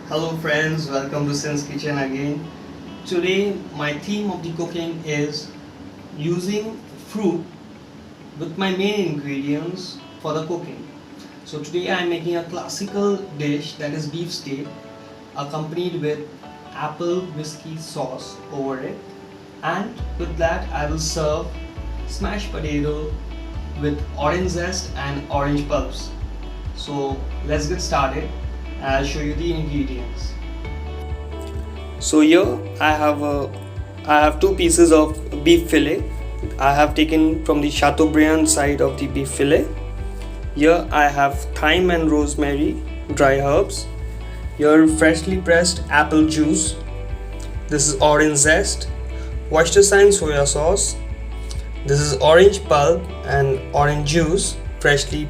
Hello friends, welcome to Sin's Kitchen again. Today my theme of the cooking is using fruit with my main ingredients for the cooking. So today I am making a classical dish, that is beef steak, accompanied with apple whiskey sauce over it, and with that I will serve smashed potato with orange zest and orange pulps. So let's get started. I'll show you the ingredients. So here I have two pieces of beef fillet. I have taken from the Chateaubriand side of the beef fillet. Here I have thyme and rosemary, dry herbs. Here freshly pressed apple juice. This is orange zest, Worcestershire soya sauce. This is orange pulp and orange juice freshly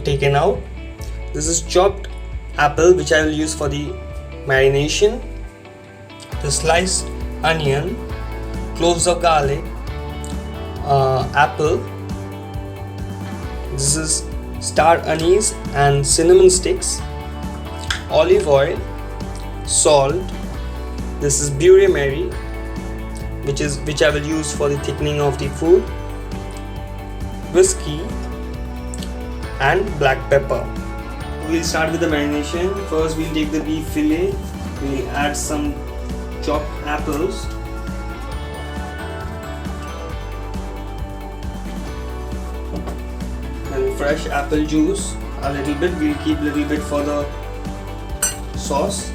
taken out. This is chopped apple which I will use for the marination. The sliced onion, cloves of garlic, apple. This is star anise and cinnamon sticks, olive oil, salt. This is Beurre Mary, which I will use for the thickening of the food, whiskey, and black pepper. We'll start with the marination. First we'll take the beef fillet, we'll add some chopped apples, and fresh apple juice a little bit. We'll keep a little bit for the sauce.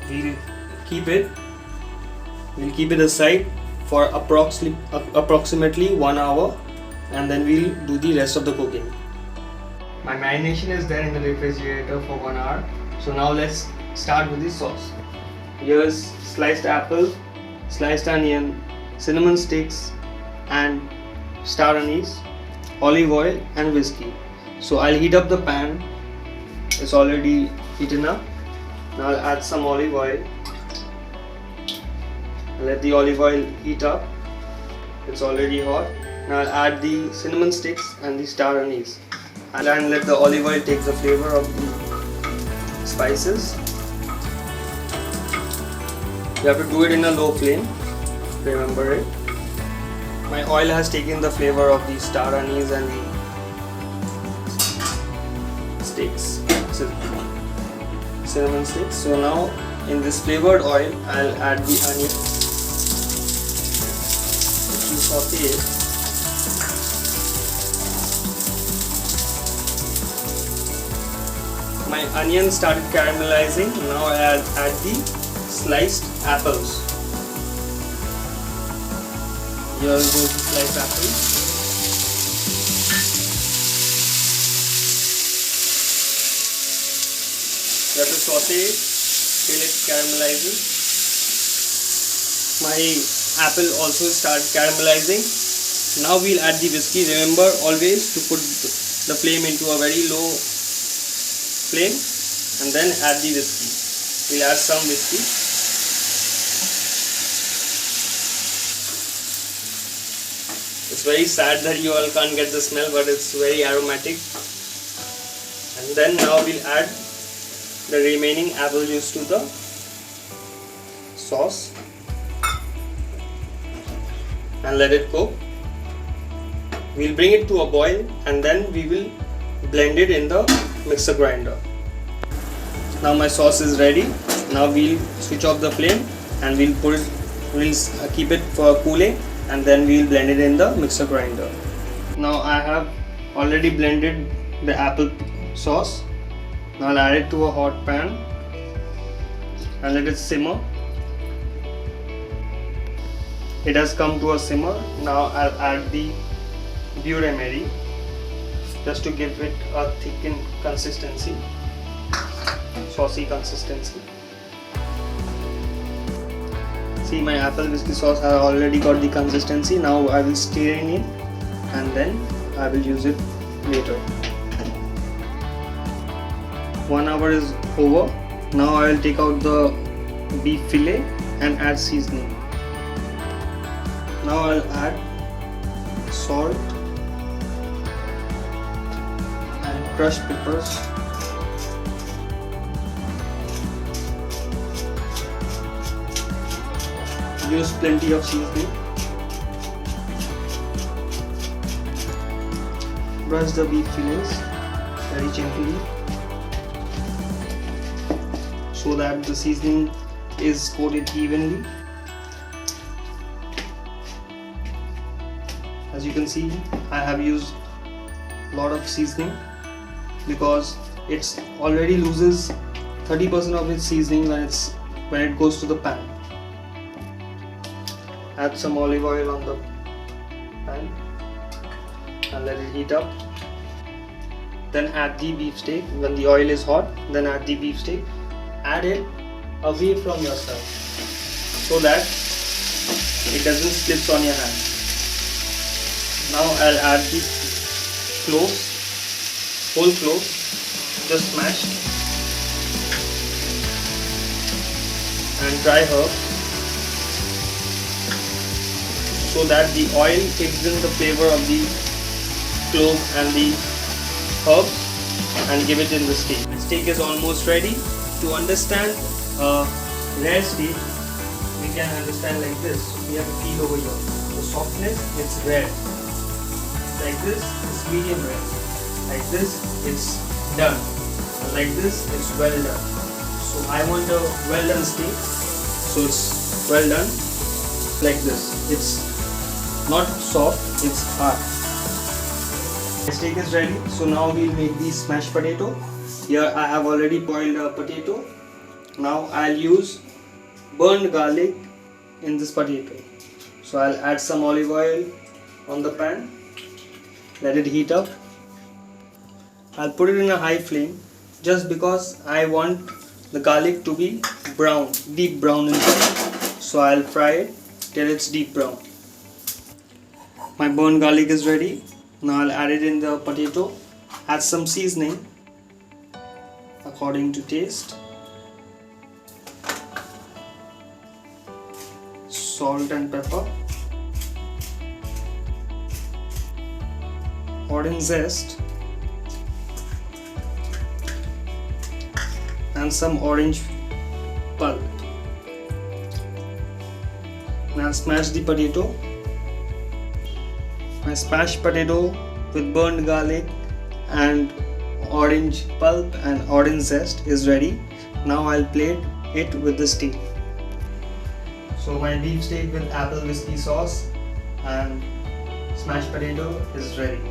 We'll keep it aside for approximately 1 hour, and then we'll do the rest of the cooking. My marination is there in the refrigerator for 1 hour. So now let's start with the sauce. Here's sliced apple, sliced onion, cinnamon sticks, and star anise, olive oil, and whiskey. So I'll heat up the pan. It's already heated up. Now I'll add some olive oil. Let the olive oil heat up. It's already hot. Now I'll add the cinnamon sticks and the star anise. And let the olive oil take the flavor of the spices. You have to do it in a low flame. Remember it. My oil has taken the flavor of the star anise and the sticks, cinnamon sticks. So now in this flavored oil, I'll add the onion. Saute it. My onion started caramelizing. Now I'll add the sliced apples. Here goes the sliced apples. You have to saute it till it caramelizes. My apple also started caramelizing. Now we'll add the whiskey. Remember always to put the flame into a very low flame and then add the whiskey. We'll add some whiskey. It's very sad that you all can't get the smell, but it's very aromatic. And then now we'll add the remaining apple juice to the sauce and let it cook. We'll bring it to a boil and then we will blend it in the mixer grinder. Now my sauce is ready. Now we'll switch off the flame and we'll keep it for cooling, and then we'll blend it in the mixer grinder. Now I have already blended the apple sauce. Now I'll add it to a hot pan and let it simmer. It has come to a simmer. Now I'll add the Beurre Mary just to give it a thickened consistency, saucy consistency. See, my apple whiskey sauce has already got the consistency. Now I will stir in it and then I will use it later. 1 hour is over. Now I will take out the beef fillet and add seasoning. Now I'll add salt and crushed peppers. use plenty of seasoning. Brush the beef fillets very gently so that the seasoning is coated evenly. As you can see, I have used a lot of seasoning because it's already loses 30% of its seasoning when it goes to the pan. Add some olive oil on the pan and let it heat up. Then add the beef steak. When the oil is hot, then add the beef steak. Add it away from yourself so that it doesn't slip on your hand. Now I'll add the cloves, whole cloves, just smashed, and dry herbs so that the oil takes in the flavor of the clove and the herbs and give it in the steak. The steak is almost ready. To understand a rare steak, we can understand like this. We have a feel over here. The softness, it's rare. Like this, it's medium rare. Like this, it's done. And like this, it's well done. So I want a well done steak. So it's well done. Like this. It's not soft, it's hard. The steak is ready. So now we'll make the smashed potato. Here I have already boiled a potato. Now I'll use burned garlic in this potato. So I'll add some olive oil on the pan. Let it heat up. I'll put it in a high flame just because I want the garlic to be brown, deep brown inside. So I'll fry it till it's deep brown. My burned garlic is ready. Now I'll add it in the potato. Add some seasoning according to taste. Salt and pepper. Orange zest and some orange pulp. Now smash the potato. My smashed potato with burned garlic and orange pulp and orange zest is ready. Now I'll plate it with the steak. So my beef steak with apple whiskey sauce and smashed potato is ready.